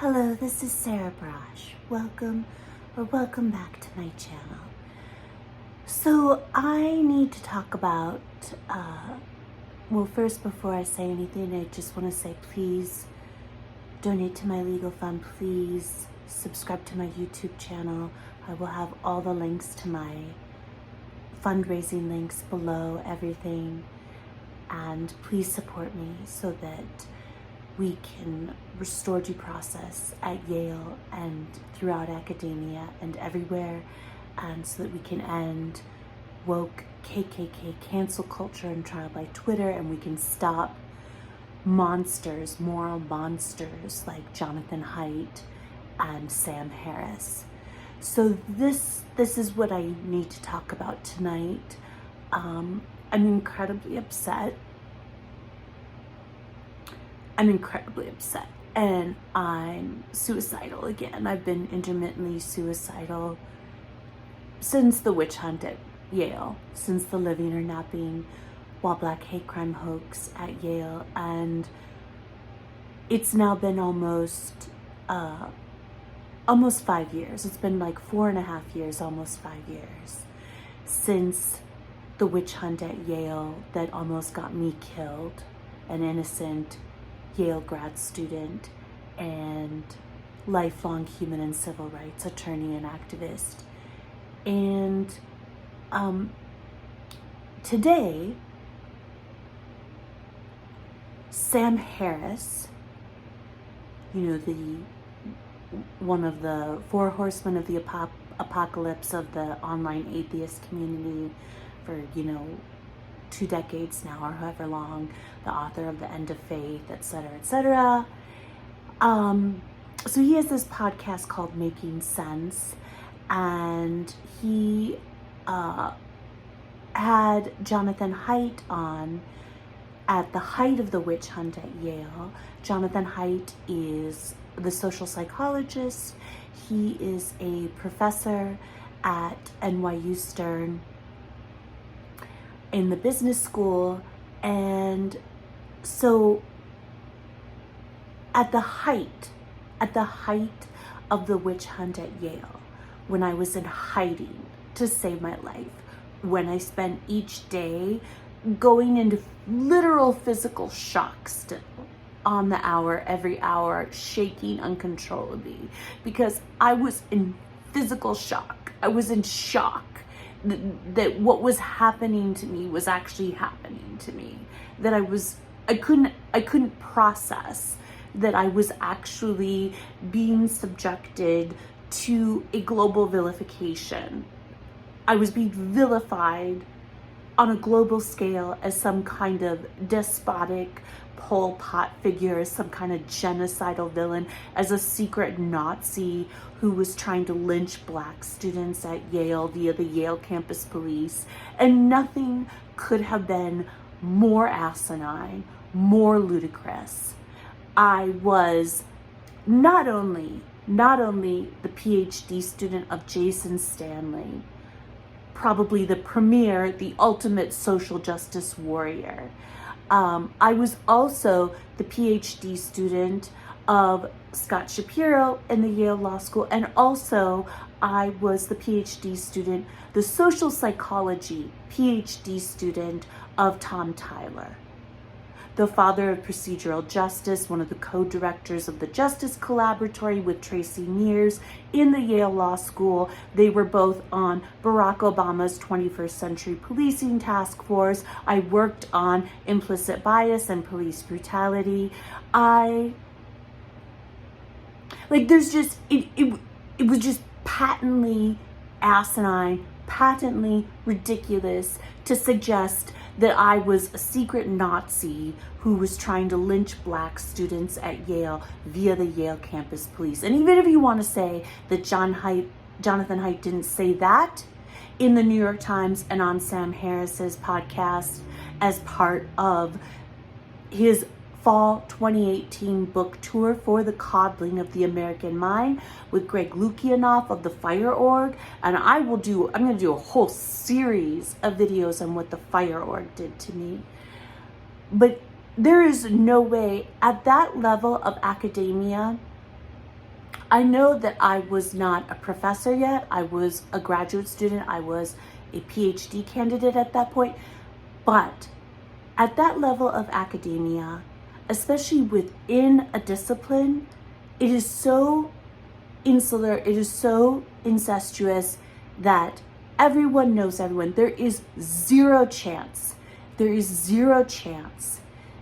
Hello, this is Sarah Brosh. Welcome back to my channel. So I need to talk about, well, first before I say anything, I just want to say please donate to my legal fund. Please subscribe to my YouTube channel. I will have all the links to my fundraising links below, everything. And please support me so that we can restore due process at Yale and throughout academia and everywhere, and so that we can end woke KKK cancel culture and trial by Twitter, and we can stop monsters, moral monsters like Jonathan Haidt and Sam Harris. So this is what I need to talk about tonight. I'm incredibly upset. And I'm suicidal again. I've been intermittently suicidal since the witch hunt at Yale, since the living or napping while black hate crime hoax at Yale. And it's now been almost 5 years. It's been like 4.5 years, almost 5 years since the witch hunt at Yale that almost got me killed, an innocent Yale grad student and lifelong human and civil rights attorney and activist. And today, Sam Harris, one of the four horsemen of the apocalypse of the online atheist community for, 2 decades now, or however long, the author of The End of Faith, etc., etc. So he has this podcast called Making Sense, and he had Jonathan Haidt on at the height of the witch hunt at Yale. Jonathan Haidt is the social psychologist. He is a professor at NYU Stern in the business school. And so at the height of the witch hunt at Yale, when I was in hiding to save my life, when I spent each day going into literal physical shock still on the hour, every hour, shaking uncontrollably because I was in physical shock. I was in shock that what was happening to me was actually happening to me, that I couldn't process that I was actually being subjected to a global vilification. I was being vilified on a global scale as some kind of despotic Pol Pot figure, as some kind of genocidal villain, as a secret Nazi who was trying to lynch black students at Yale via the Yale campus police. And nothing could have been more asinine, more ludicrous. I was not only the PhD student of Jason Stanley, probably the premier, the ultimate social justice warrior. I was also the PhD student of Scott Shapiro in the Yale Law School, and also I was the PhD student, the social psychology PhD student of Tom Tyler, the father of procedural justice, one of the co-directors of the Justice Collaboratory with Tracy Mears in the Yale Law School. They were both on Barack Obama's 21st Century Policing Task Force. I worked on implicit bias and police brutality. It was just patently asinine, patently ridiculous to suggest that I was a secret Nazi who was trying to lynch black students at Yale via the Yale campus police. And even if you want to say that Jonathan Haidt didn't say that in the New York Times and on Sam Harris's podcast as part of his fall 2018 book tour for the coddling of the American mind with Greg Lukianoff of the Fire Org. And I'm going to do a whole series of videos on what the Fire Org did to me. But there is no way at that level of academia I know that I was not a professor yet. I was a graduate student. I was a PhD candidate at that point. But at that level of academia, especially within a discipline, it is so insular, it is so incestuous that everyone knows everyone. There is zero chance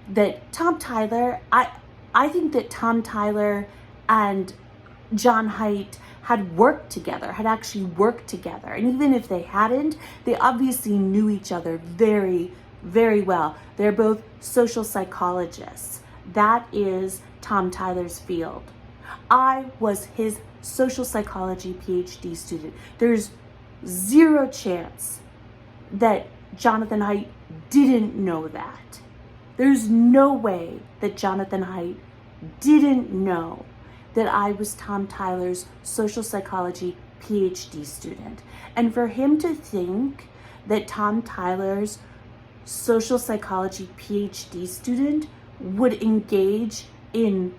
that Tom Tyler, I think that Tom Tyler and John Haidt had worked together, had actually worked together. And even if they hadn't, they obviously knew each other very, very well. They're both social psychologists. That is Tom Tyler's field. I was his social psychology PhD student. There's zero chance that Jonathan Haidt didn't know that. There's no way that Jonathan Haidt didn't know that I was Tom Tyler's social psychology PhD student. And for him to think that Tom Tyler's social psychology PhD student would engage in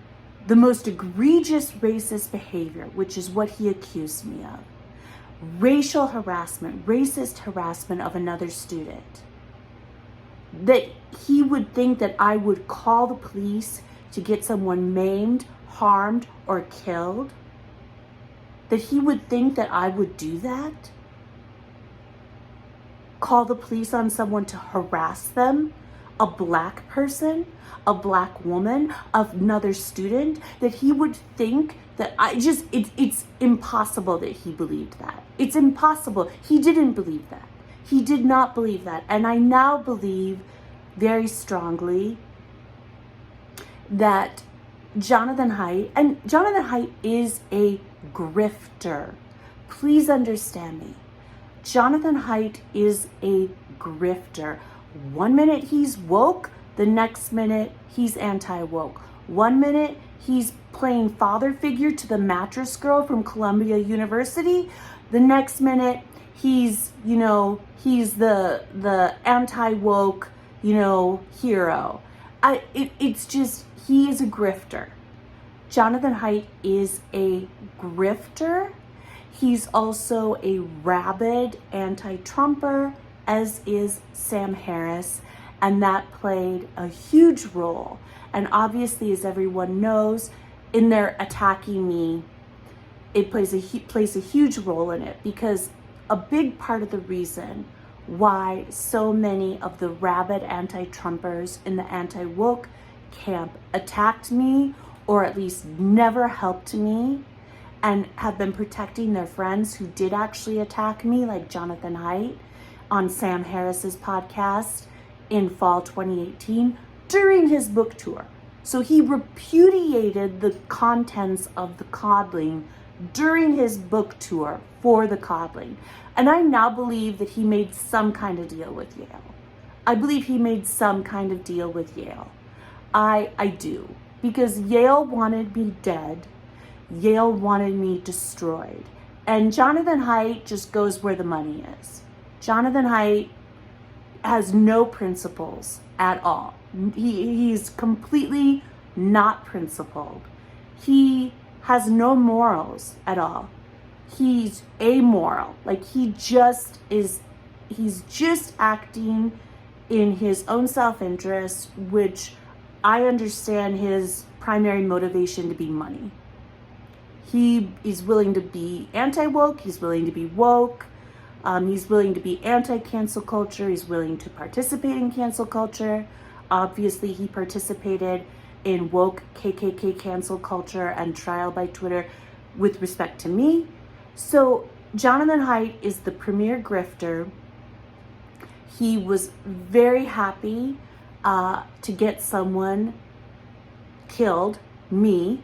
the most egregious racist behavior, which is what he accused me of. Racial harassment, racist harassment of another student. That he would think that I would call the police to get someone maimed, harmed, or killed. That he would think that I would do that. Call the police on someone to harass them, a black person, a black woman, another student, that he would think that it's impossible that he believed that. It's impossible. He didn't believe that. He did not believe that. And I now believe very strongly that Jonathan Haidt is a grifter. Please understand me. Jonathan Haidt is a grifter. 1 minute he's woke, the next minute he's anti-woke. 1 minute he's playing father figure to the mattress girl from Columbia University. The next minute he's the anti-woke, hero. It's just, he is a grifter. Jonathan Haidt is a grifter. He's also a rabid anti-Trumper, as is Sam Harris, and that played a huge role. And obviously, as everyone knows, in their attacking me, it plays a huge role in it, because a big part of the reason why so many of the rabid anti-Trumpers in the anti-woke camp attacked me, or at least never helped me, and have been protecting their friends who did actually attack me, like Jonathan Haidt on Sam Harris's podcast in fall 2018 during his book tour. So he repudiated the contents of the coddling during his book tour for the coddling. And I now believe that he made some kind of deal with Yale. I believe he made some kind of deal with Yale. I do. Because Yale wanted me dead. Yale wanted me destroyed. And Jonathan Haidt just goes where the money is. Jonathan Haidt has no principles at all. He's completely not principled. He has no morals at all. He's amoral. Like, he's just acting in his own self-interest, which I understand his primary motivation to be money. He is willing to be anti-woke, he's willing to be woke, he's willing to be anti-cancel culture, he's willing to participate in cancel culture. Obviously, he participated in woke KKK cancel culture and trial by Twitter with respect to me. So Jonathan Haidt is the premier grifter. He was very happy to get someone killed, me,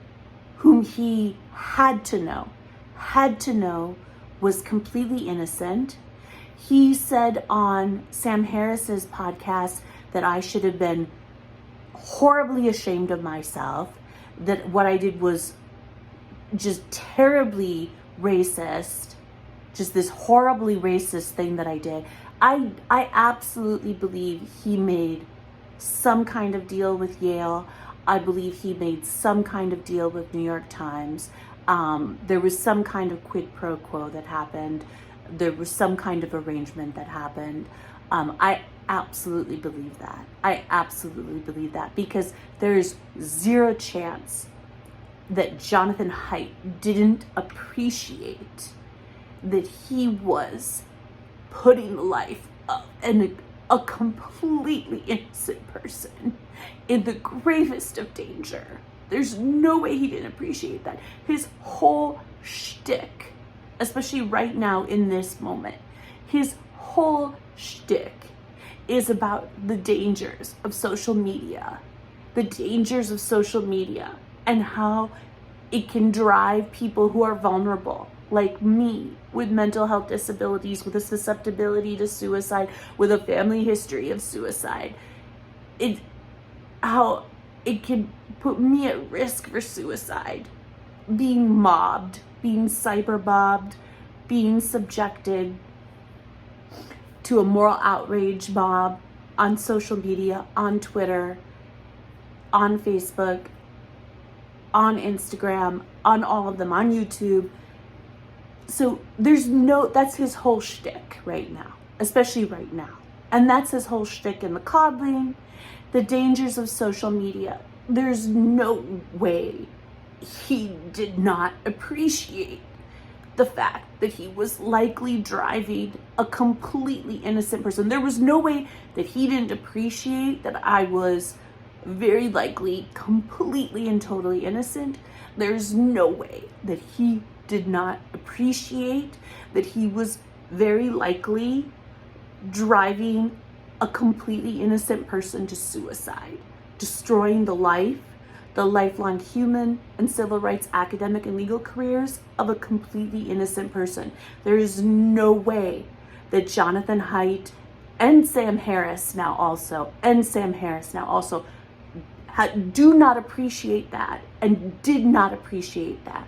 whom he had to know was completely innocent. He said on Sam Harris's podcast that I should have been horribly ashamed of myself, that what I did was just terribly racist, just this horribly racist thing that I did. I absolutely believe he made some kind of deal with Yale. I believe he made some kind of deal with New York Times. There was some kind of quid pro quo that happened. There was some kind of arrangement that happened. I absolutely believe that. I absolutely believe that, because there's zero chance that Jonathan Haidt didn't appreciate that he was putting the life of a completely innocent person in the gravest of danger. There's no way he didn't appreciate that. His whole shtick, especially right now in this moment, his whole shtick is about the dangers of social media. The dangers of social media and how it can drive people who are vulnerable, like me, with mental health disabilities, with a susceptibility to suicide, with a family history of suicide. How it can put me at risk for suicide, being mobbed, being cyberbombed, being subjected to a moral outrage mob on social media, on Twitter, on Facebook, on Instagram, on all of them, on YouTube. So that's his whole shtick right now, especially right now. And that's his whole shtick in the coddling, the dangers of social media. There's no way he did not appreciate the fact that he was likely driving a completely innocent person. There was no way that he didn't appreciate that I was very likely completely and totally innocent. There's no way that he did not appreciate that he was very likely driving a completely innocent person to suicide, destroying the lifelong human and civil rights, academic and legal careers of a completely innocent person. There is no way that Jonathan Haidt and Sam Harris now also do not appreciate that and did not appreciate that.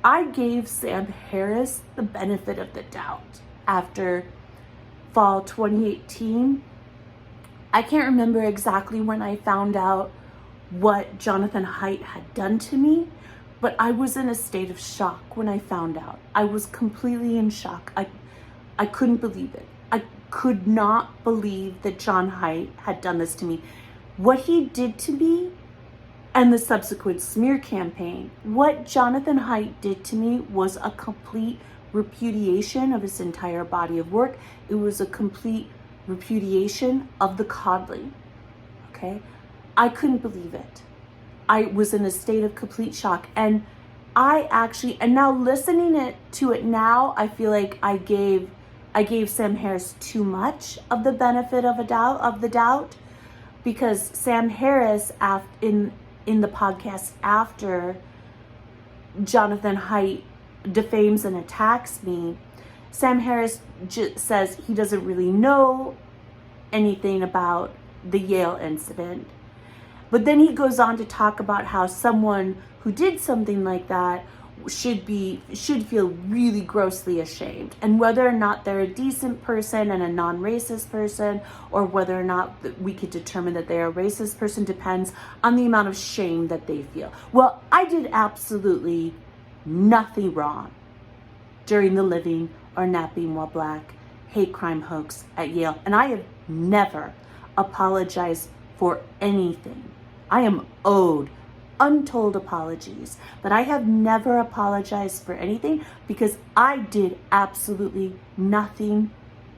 I gave Sam Harris the benefit of the doubt after fall 2018. I can't remember exactly when I found out what Jonathan Haidt had done to me, but I was in a state of shock when I found out. I was completely in shock. I couldn't believe it. I could not believe that John Haidt had done this to me. What he did to me and the subsequent smear campaign, what Jonathan Haidt did to me was a complete repudiation of his entire body of work. It was a complete repudiation of the coddling, okay? I couldn't believe it. I was in a state of complete shock. And now listening to it now, I feel like I gave Sam Harris too much of the benefit of the doubt, because Sam Harris, in the podcast after Jonathan Haidt defames and attacks me, Sam Harris says he doesn't really know anything about the Yale incident. But then he goes on to talk about how someone who did something like that should feel really grossly ashamed, and whether or not they're a decent person and a non-racist person, or whether or not we could determine that they're a racist person, depends on the amount of shame that they feel. Well, I did absolutely nothing wrong during the Living or Not Being While Black hate crime hoax at Yale, and I have never apologized for anything. I am owed untold apologies, but I have never apologized for anything, because I did absolutely nothing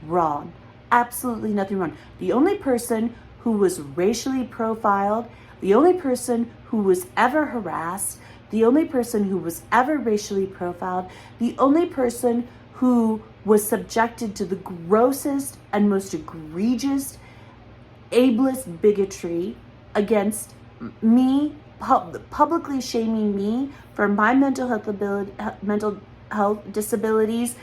wrong. Absolutely nothing wrong. The only person who was racially profiled, the only person who was ever harassed, the only person who was ever racially profiled, the only person who was subjected to the grossest and most egregious, ableist bigotry against me, publicly shaming me for my mental health disabilities.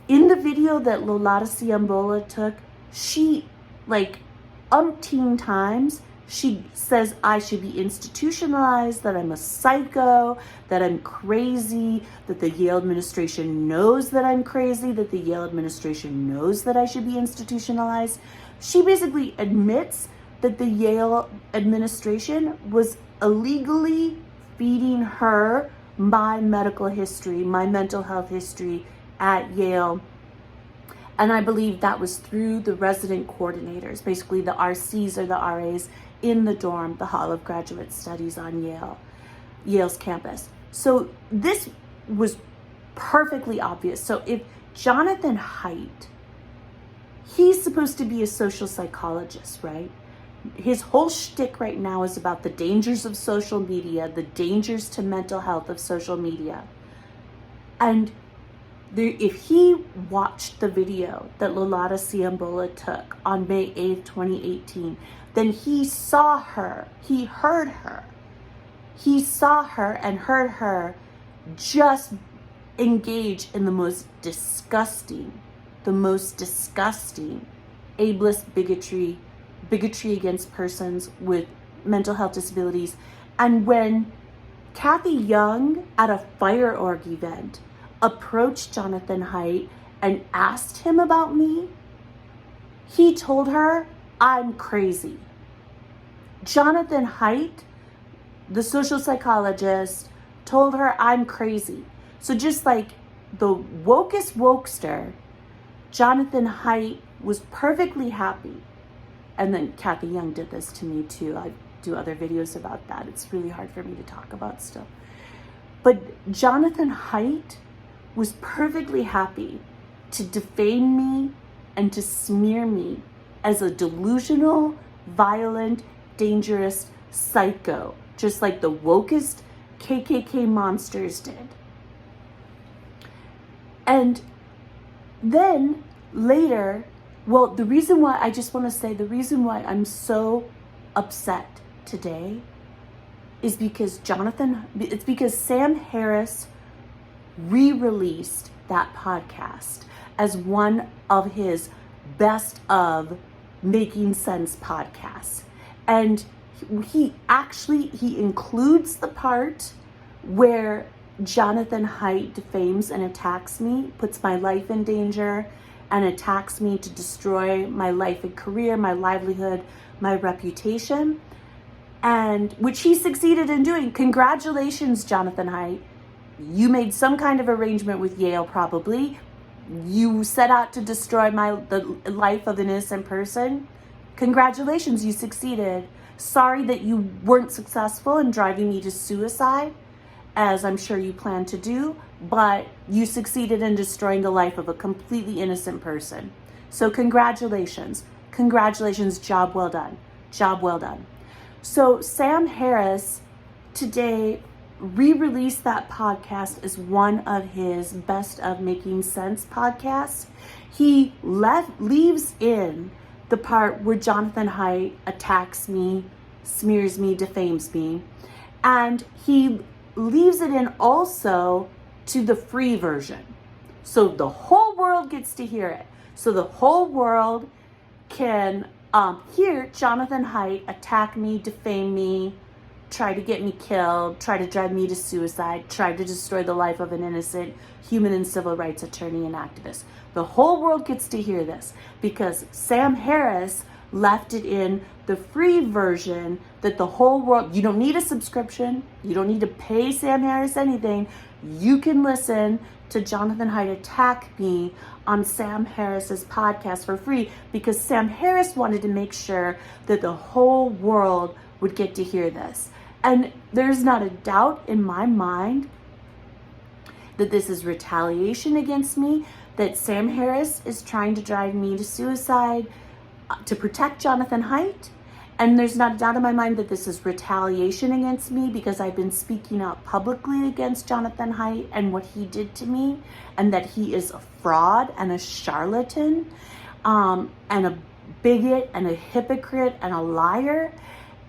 In the video that Lolata Siambola took, she, umpteen times, she says I should be institutionalized, that I'm a psycho, that I'm crazy, that the Yale administration knows that I'm crazy, that the Yale administration knows that I should be institutionalized. She basically admits that the Yale administration was illegally feeding her my medical history, my mental health history at Yale. And I believe that was through the resident coordinators, basically the RCs or the RAs in the dorm, the Hall of Graduate Studies on Yale's campus. So this was perfectly obvious. So if Jonathan Haidt, he's supposed to be a social psychologist, right? His whole shtick right now is about the dangers of social media, the dangers to mental health of social media. And if he watched the video that Lolata Siambola took on May 8th, 2018, then he saw her, he heard her. He saw her and heard her just engage in the most disgusting ableist bigotry against persons with mental health disabilities. And when Kathy Young at a Fire Org event approached Jonathan Haidt and asked him about me, he told her, I'm crazy. Jonathan Haidt, the social psychologist, told her I'm crazy. So just like the wokest wokester, Jonathan Haidt was perfectly happy. And then Kathy Young did this to me too. I do other videos about that. It's really hard for me to talk about still. But Jonathan Haidt was perfectly happy to defame me and to smear me as a delusional, violent, dangerous psycho, just like the wokest KKK monsters did. And then later, well, the reason why I'm so upset today is because Sam Harris re-released that podcast as one of his best of Making Sense podcasts. And he includes the part where Jonathan Haidt defames and attacks me, puts my life in danger, and attacks me to destroy my life and career, my livelihood, my reputation, and which he succeeded in doing. Congratulations, Jonathan Haidt. You made some kind of arrangement with Yale, probably. You set out to destroy the life of an innocent person. Congratulations, you succeeded. Sorry that you weren't successful in driving me to suicide, as I'm sure you plan to do, but you succeeded in destroying the life of a completely innocent person. So congratulations. Congratulations, job well done. Job well done. So Sam Harris today re-released that podcast as one of his best of Making Sense podcasts. He leaves in the part where Jonathan Haidt attacks me, smears me, defames me, and he leaves it in also to the free version. So the whole world gets to hear it. So the whole world can hear Jonathan Haidt attack me, defame me, try to get me killed, try to drive me to suicide, try to destroy the life of an innocent human and civil rights attorney and activist. The whole world gets to hear this because Sam Harris left it in the free version that the whole world, you don't need a subscription, you don't need to pay Sam Harris anything. You can listen to Jonathan Haidt attack me on Sam Harris's podcast for free because Sam Harris wanted to make sure that the whole world would get to hear this. And there's not a doubt in my mind that this is retaliation against me, that Sam Harris is trying to drive me to suicide to protect Jonathan Haidt. And there's not a doubt in my mind that this is retaliation against me because I've been speaking out publicly against Jonathan Haidt and what he did to me, and that he is a fraud and a charlatan, and a bigot and a hypocrite and a liar.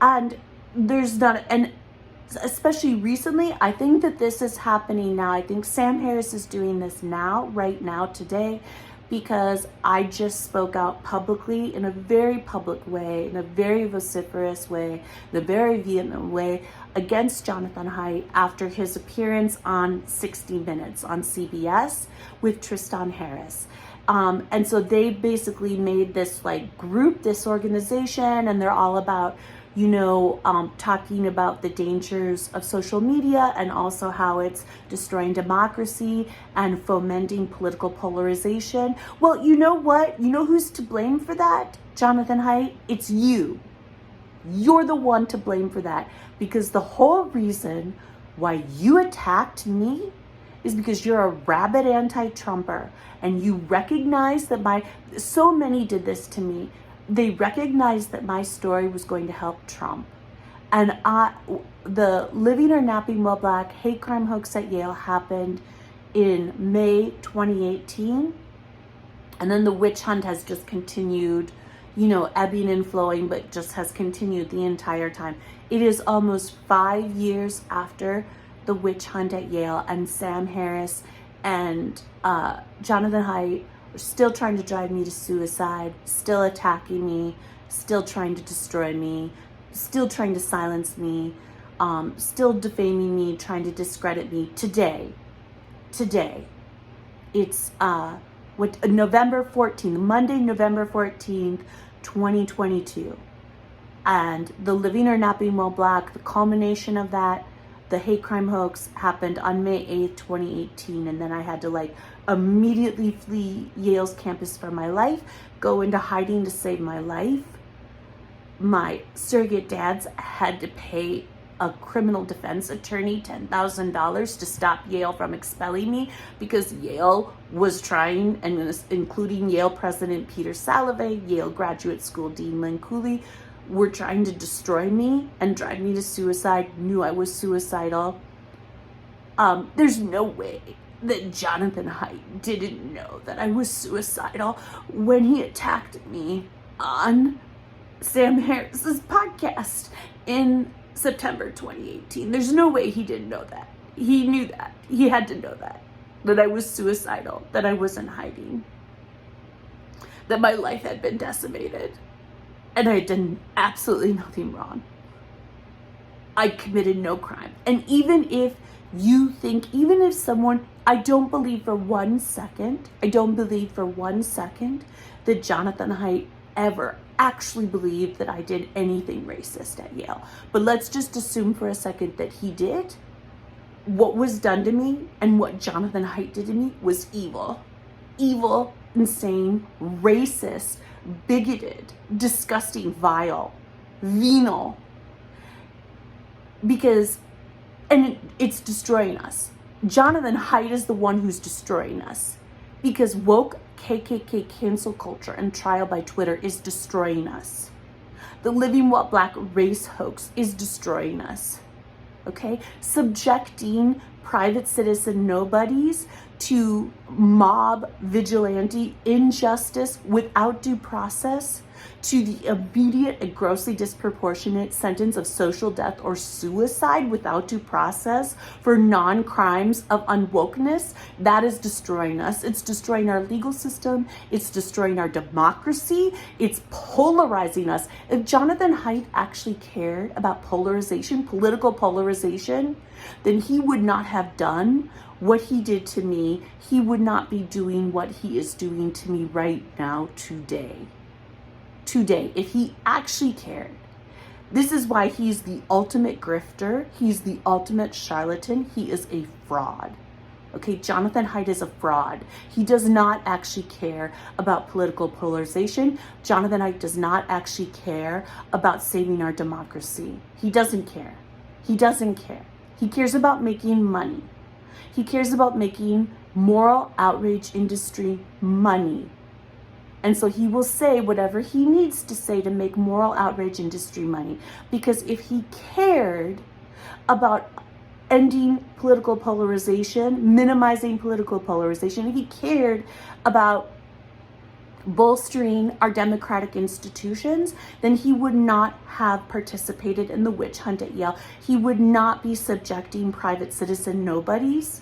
And there's not, and especially recently, I think that this is happening now. I think Sam Harris is doing this now, right now, today, because I just spoke out publicly in a very public way, in a very vociferous way, in a very vehement way against Jonathan Haidt after his appearance on 60 Minutes on CBS with Tristan Harris. And so they basically made this like group, this organization, and they're all about talking about the dangers of social media and also how it's destroying democracy and fomenting political polarization. Well, you know what? You know who's to blame for that, Jonathan Haidt? It's you. You're the one to blame for that, because the whole reason why you attacked me is because you're a rabid anti-Trumper, and you recognize that so many did this to me. They recognized that my story was going to help Trump. And the Living or Napping While Black hate crime hoax at Yale happened in May 2018. And then the witch hunt has just continued, ebbing and flowing, but just has continued the entire time. It is almost 5 years after the witch hunt at Yale, and Sam Harris and Jonathan Haidt are still trying to drive me to suicide, still attacking me, still trying to destroy me, still trying to silence me, still defaming me, trying to discredit me. Today, it's November 14th, Monday, November 14th, 2022. And the Living or Napping While Black, the culmination of that, the hate crime hoax, happened on May 8th, 2018. And then I had to immediately flee Yale's campus for my life, go into hiding to save my life. My surrogate dads had to pay a criminal defense attorney $10,000 to stop Yale from expelling me, because Yale was trying, and including Yale President Peter Salovey, Yale Graduate School Dean Lynn Cooley, were trying to destroy me and drive me to suicide, knew I was suicidal. There's no way that Jonathan Haidt didn't know that I was suicidal when he attacked me on Sam Harris's podcast in September 2018. There's no way he didn't know that. He knew that. He had to know that I was suicidal, that I wasn't hiding, that my life had been decimated, and I had done absolutely nothing wrong. I committed no crime. And even if someone, I don't believe for one second that Jonathan Haidt ever actually believed that I did anything racist at Yale. But let's just assume for a second that he did. What was done to me and what Jonathan Haidt did to me was evil. Evil, insane, racist, bigoted, disgusting, vile, venal. And it's destroying us. Jonathan Haidt is the one who's destroying us, because woke KKK cancel culture and trial by Twitter is destroying us. The Living While Black race hoax is destroying us. Okay? Subjecting private citizen nobodies to mob vigilante injustice without due process, to the immediate and grossly disproportionate sentence of social death or suicide without due process for non-crimes of unwokeness, that is destroying us. It's destroying our legal system. It's destroying our democracy. It's polarizing us. If Jonathan Haidt actually cared about polarization, political polarization, then he would not have done what he did to me. He would not be doing what he is doing to me right now, today, if he actually cared. This is why he's the ultimate grifter. He's the ultimate charlatan. He is a fraud. Okay, Jonathan Haidt is a fraud. He does not actually care about political polarization. Jonathan Haidt does not actually care about saving our democracy. He doesn't care. He doesn't care. He cares about making money. He cares about making moral outrage industry money. And so he will say whatever he needs to say to make moral outrage industry money. Because if he cared about ending political polarization, minimizing political polarization, if he cared about bolstering our democratic institutions, then he would not have participated in the witch hunt at Yale. He would not be subjecting private citizen nobodies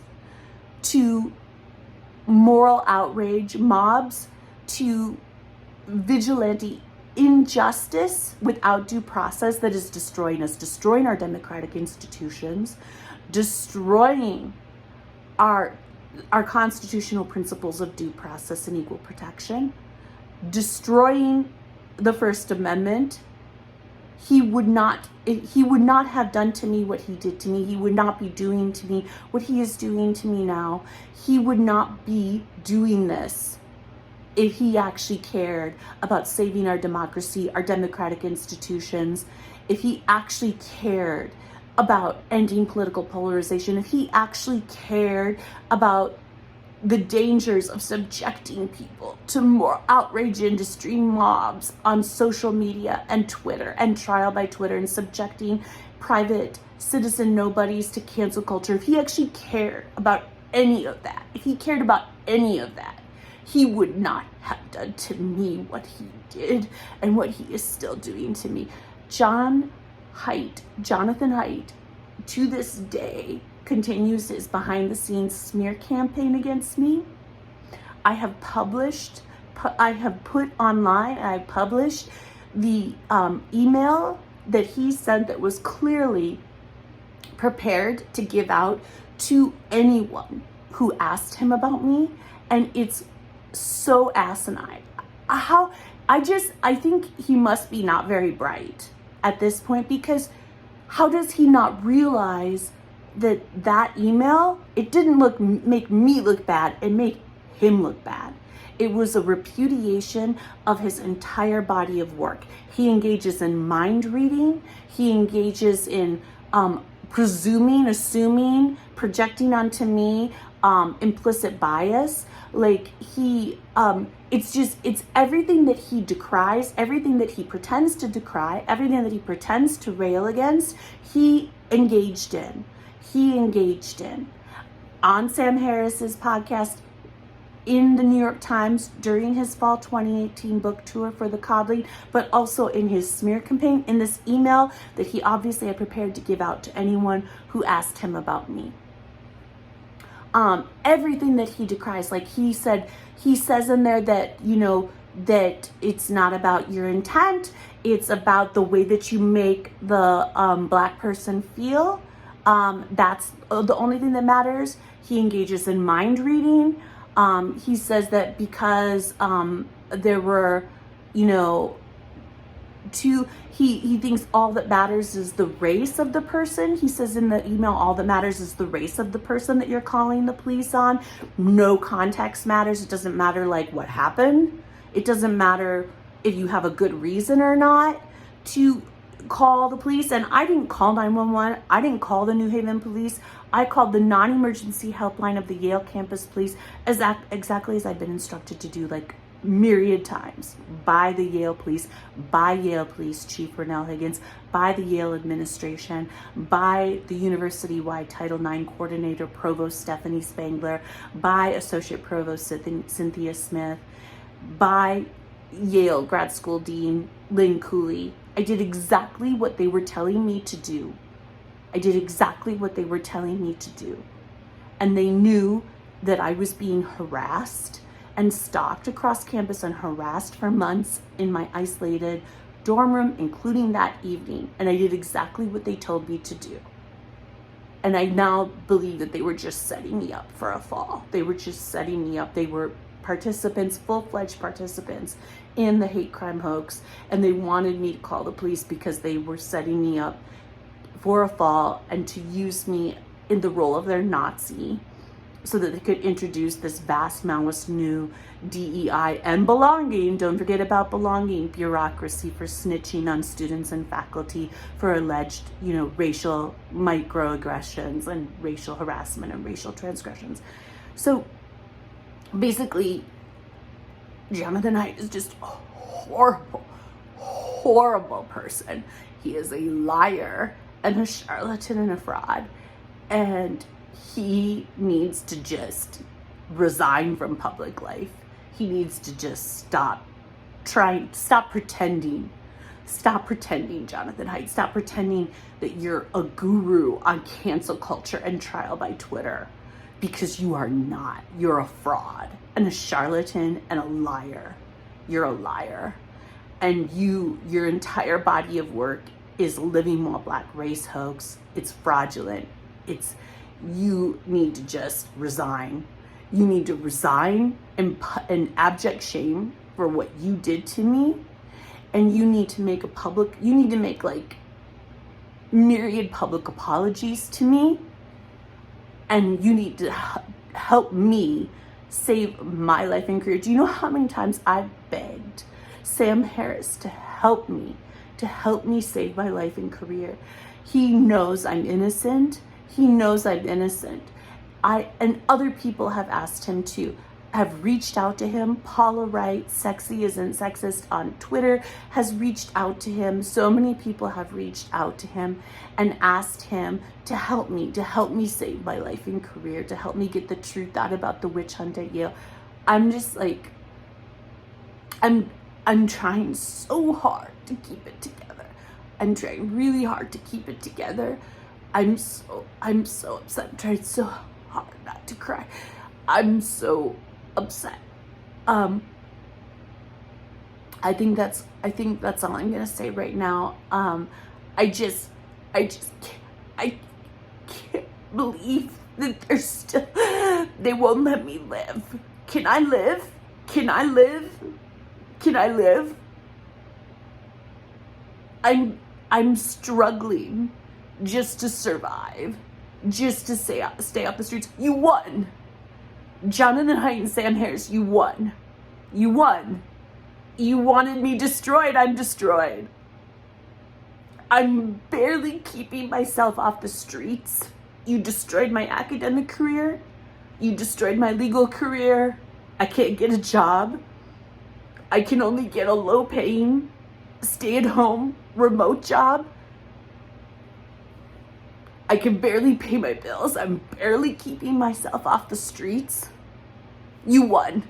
to moral outrage mobs, to vigilante injustice without due process that is destroying us, destroying our democratic institutions, destroying our constitutional principles of due process and equal protection, destroying the First Amendment, he would not have done to me what he did to me. He would not be doing to me what he is doing to me now. He would not be doing this if he actually cared about saving our democracy, our democratic institutions, if he actually cared about ending political polarization, if he actually cared about the dangers of subjecting people to more outrage industry mobs on social media and Twitter and trial by Twitter, and subjecting private citizen nobodies to cancel culture, if he actually cared about any of that, if he cared about any of that, he would not have done to me what he did and what he is still doing to me. Jonathan Haidt, to this day, continues his behind the scenes smear campaign against me. I have published the email that he sent that was clearly prepared to give out to anyone who asked him about me, and it's so asinine. I think he must be not very bright at this point, because how does he not realize that email, it didn't make me look bad, it made him look bad. It was a repudiation of his entire body of work. He engages in mind reading, he engages in presuming, assuming, projecting onto me implicit bias. Like it's everything that he decries, everything that he pretends to decry, everything that he pretends to rail against, he engaged in on Sam Harris's podcast, in the New York Times during his fall 2018 book tour for the Coddling, but also in his smear campaign, in this email that he obviously had prepared to give out to anyone who asked him about me. Everything that he decries, like he says in there that, that it's not about your intent, it's about the way that you make the Black person feel. That's the only thing that matters. He engages in mind reading. He says that because there were, he thinks all that matters is the race of the person. He says in the email, all that matters is the race of the person that you're calling the police on. No context matters. It doesn't matter like what happened. It doesn't matter if you have a good reason or not to call the police. And I didn't call 911. I didn't call the New Haven police. I called the non-emergency helpline of the Yale campus police, exactly as I've been instructed to do, like myriad times, by the Yale police, by Yale Police Chief Rennell Higgins, by the Yale administration, by the university-wide Title IX coordinator, Provost Stephanie Spangler, by Associate Provost Cynthia Smith, by Yale Grad School Dean Lynn Cooley. I did exactly what they were telling me to do. And they knew that I was being harassed and stalked across campus and harassed for months in my isolated dorm room, including that evening. And I did exactly what they told me to do. And I now believe that they were just setting me up for a fall. They were just setting me up. They were participants, full-fledged participants in the hate crime hoax. And they wanted me to call the police because they were setting me up for a fall and to use me in the role of their Nazi, so that they could introduce this vast Maoist new DEI and belonging, don't forget about belonging, bureaucracy for snitching on students and faculty for alleged, racial microaggressions and racial harassment and racial transgressions. So basically, Jonathan Haidt is just a horrible, horrible person. He is a liar and a charlatan and a fraud. And he needs to just resign from public life. He needs to just stop pretending. Stop pretending, Jonathan Haidt. Stop pretending that you're a guru on cancel culture and trial by Twitter, because you are not. You're a fraud and a charlatan and a liar. You're a liar. And your entire body of work is living while Black race hoax. It's fraudulent. You need to just resign. You need to resign in abject shame for what you did to me, and you need to make like myriad public apologies to me, and you need to help me save my life and career. Do you know how many times I've begged Sam Harris to help me save my life and career? He knows I'm innocent. He knows I'm innocent. And other people have asked him to, have reached out to him. Paula Wright, Sexy Isn't Sexist on Twitter, has reached out to him. So many people have reached out to him and asked him to help me save my life and career, to help me get the truth out about the witch hunt at Yale. I'm just like, I'm trying so hard to keep it together. I'm trying really hard to keep it together. I'm so upset. I'm trying so hard not to cry. I'm so upset. I think that's all I'm gonna say right now. I just can't believe that they're still, they won't let me live. Can I live? Can I live? Can I live? I'm struggling just to survive, just to stay off the streets. You won. Jonathan Haidt and Sam Harris, you won. You won. You wanted me destroyed, I'm destroyed. I'm barely keeping myself off the streets. You destroyed my academic career. You destroyed my legal career. I can't get a job. I can only get a low-paying, stay-at-home, remote job. I can barely pay my bills. I'm barely keeping myself off the streets. You won.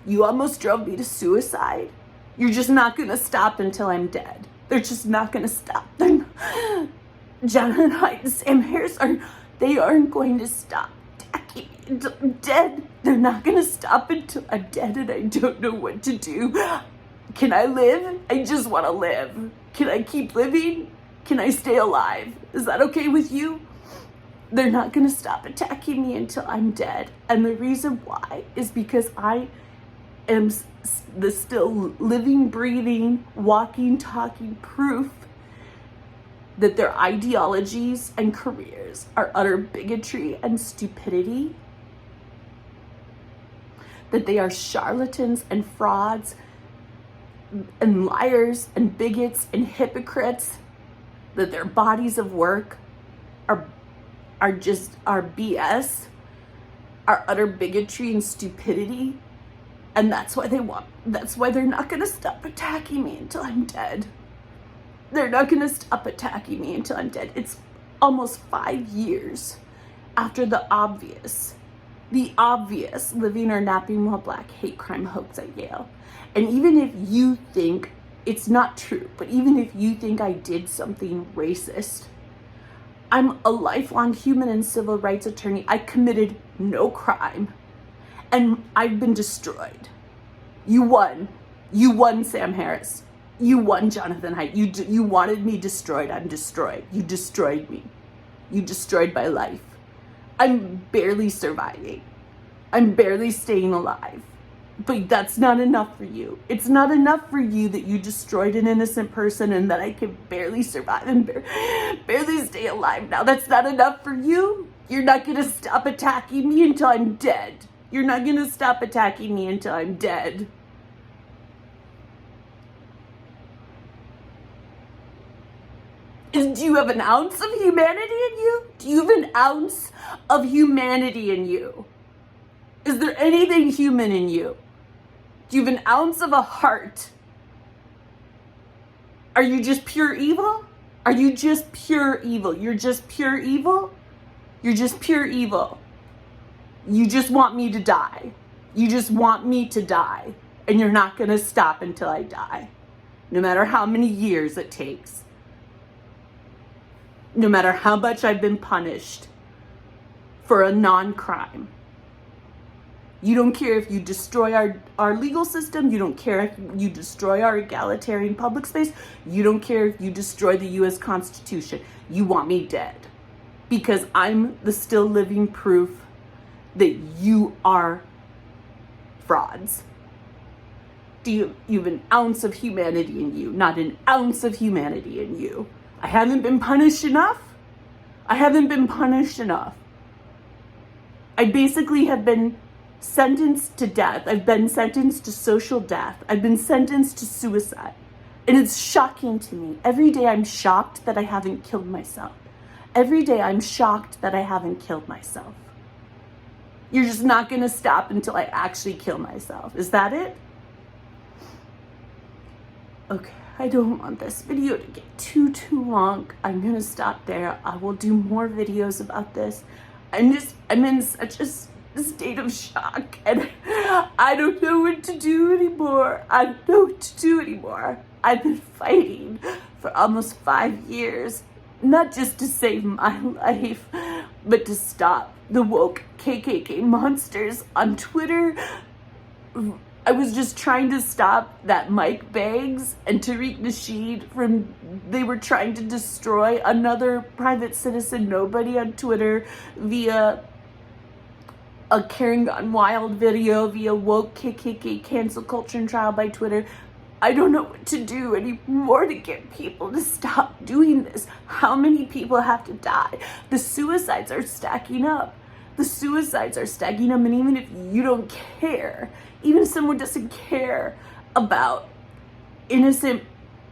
You almost drove me to suicide. You're just not gonna stop until I'm dead. They're just not gonna stop. Jonathan Haidt and Sam Harris aren't going to stop attacking me until I'm dead. They're not gonna stop until I'm dead, and I don't know what to do. Can I live? I just wanna live. Can I keep living? Can I stay alive? Is that okay with you? They're not gonna stop attacking me until I'm dead. And the reason why is because I am the still living, breathing, walking, talking proof that their ideologies and careers are utter bigotry and stupidity, that they are charlatans and frauds and liars and bigots and hypocrites, that their bodies of work are just BS, are utter bigotry and stupidity. And that's why they're not gonna stop attacking me until I'm dead. They're not gonna stop attacking me until I'm dead. It's almost 5 years after the obvious living or napping while black hate crime hoax at Yale. And even if you think it's not true, but even if you think I did something racist, I'm a lifelong human and civil rights attorney. I committed no crime, and I've been destroyed. You won. You won, Sam Harris. You won, Jonathan Haidt. You wanted me destroyed. I'm destroyed. You destroyed me. You destroyed my life. I'm barely surviving. I'm barely staying alive. But that's not enough for you. It's not enough for you that you destroyed an innocent person and that I can barely survive and barely stay alive now. That's not enough for you. You're not gonna stop attacking me until I'm dead. You're not gonna stop attacking me until I'm dead. Do you have an ounce of humanity in you? Do you have an ounce of humanity in you? Is there anything human in you? Do you have an ounce of a heart? Are you just pure evil? Are you just pure evil? You're just pure evil? You're just pure evil. You just want me to die. You just want me to die. And you're not gonna stop until I die. No matter how many years it takes. No matter how much I've been punished for a non-crime. You don't care if you destroy our legal system. You don't care if you destroy our egalitarian public space. You don't care if you destroy the US Constitution. You want me dead. Because I'm the still living proof that you are frauds. Do you have an ounce of humanity in you? Not an ounce of humanity in you. I haven't been punished enough. I haven't been punished enough. I basically have been sentenced to death. I've been sentenced to social death. I've been sentenced to suicide. And it's shocking to me. Every day I'm shocked that I haven't killed myself. Every day I'm shocked that I haven't killed myself. You're just not going to stop until I actually kill myself. Is that it? Okay, I don't want this video to get too long. I'm going to stop there. I will do more videos about this. I'm in such a state of shock, and I don't know what to do anymore. I don't know what to do anymore. I've been fighting for almost 5 years, not just to save my life, but to stop the woke KKK monsters on Twitter. I was just trying to stop that Mike Bangs and Tariq Nasheed they were trying to destroy another private citizen nobody on Twitter via a Karen Gone Wild video, via woke KKK cancel culture and trial by Twitter. I don't know what to do anymore to get people to stop doing this. How many people have to die? The suicides are stacking up. The suicides are stacking up, and even if you don't care, even if someone doesn't care about innocent,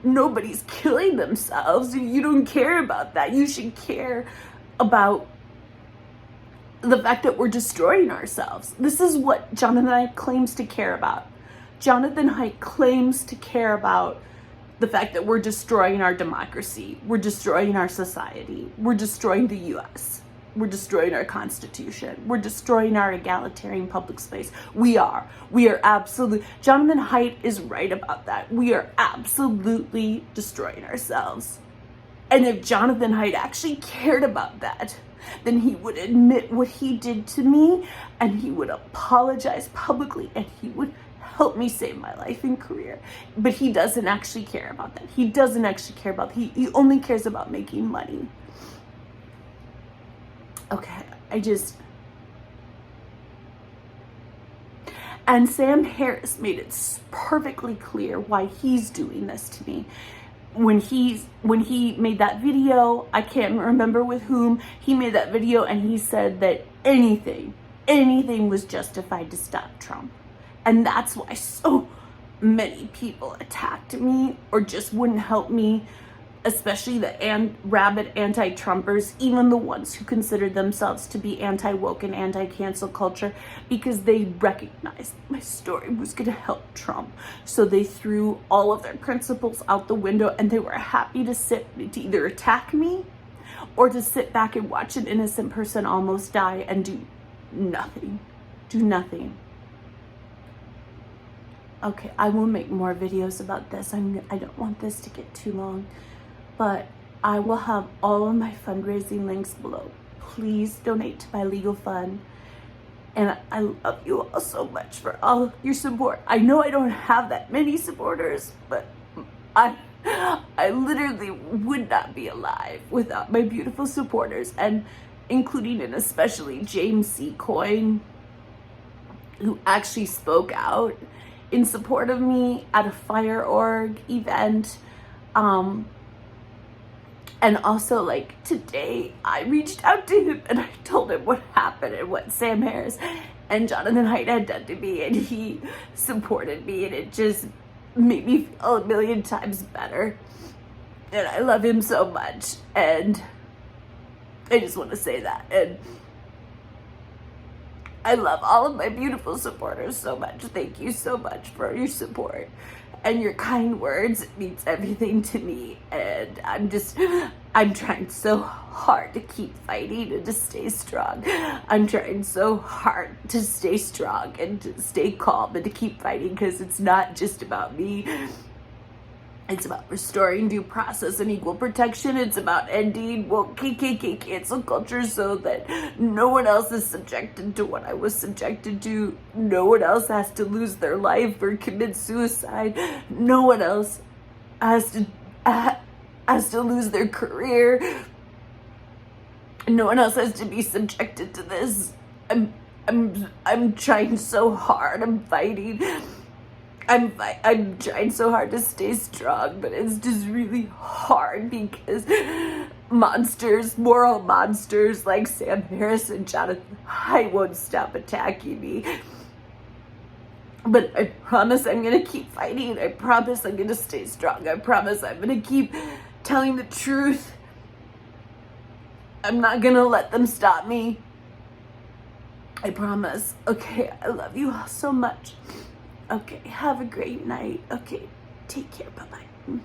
nobody's killing themselves, if you don't care about that, you should care about the fact that we're destroying ourselves. This is what Jonathan Haidt claims to care about. Jonathan Haidt claims to care about the fact that we're destroying our democracy, we're destroying our society, we're destroying the US, we're destroying our Constitution, we're destroying our egalitarian public space. We are absolutely, Jonathan Haidt is right about that. We are absolutely destroying ourselves. And if Jonathan Haidt actually cared about that, then he would admit what he did to me, and he would apologize publicly, and he would help me save my life and career. But he doesn't actually care about that. He doesn't actually care about that. He only cares about making money. Okay, and Sam Harris made it perfectly clear why he's doing this to me. When he made that video, I can't remember with whom, he made that video and he said that anything was justified to stop Trump. And that's why so many people attacked me or just wouldn't help me, especially the rabid anti-Trumpers, even the ones who considered themselves to be anti-woke and anti-cancel culture, because they recognized my story was going to help Trump. So they threw all of their principles out the window, and they were happy to either attack me or to sit back and watch an innocent person almost die and do nothing. Do nothing. Okay, I will make more videos about this. I don't want this to get too long. But I will have all of my fundraising links below. Please donate to my legal fund. And I love you all so much for all of your support. I know I don't have that many supporters, but I literally would not be alive without my beautiful supporters, and including and especially James C. Coyne, who actually spoke out in support of me at a Fire Org event. And also, like, today, I reached out to him and I told him what happened and what Sam Harris and Jonathan Haidt had done to me, and he supported me, and it just made me feel a million times better. And I love him so much, and I just want to say that. And I love all of my beautiful supporters so much. Thank you so much for your support and your kind words. It means everything to me, and I'm trying so hard to keep fighting and to stay strong. I'm trying so hard to stay strong and to stay calm and to keep fighting, because it's not just about me. It's about restoring due process and equal protection. It's about ending woke KKK cancel culture so that no one else is subjected to what I was subjected to. No one else has to lose their life or commit suicide. No one else has to lose their career. No one else has to be subjected to this. I'm trying so hard. I'm fighting. I'm trying so hard to stay strong, but it's just really hard because monsters, moral monsters like Sam Harris and Jonathan Haidt won't stop attacking me. But I promise I'm going to keep fighting. I promise I'm going to stay strong. I promise I'm going to keep telling the truth. I'm not going to let them stop me. I promise. Okay, I love you all so much. Okay, have a great night. Okay, take care. Bye-bye.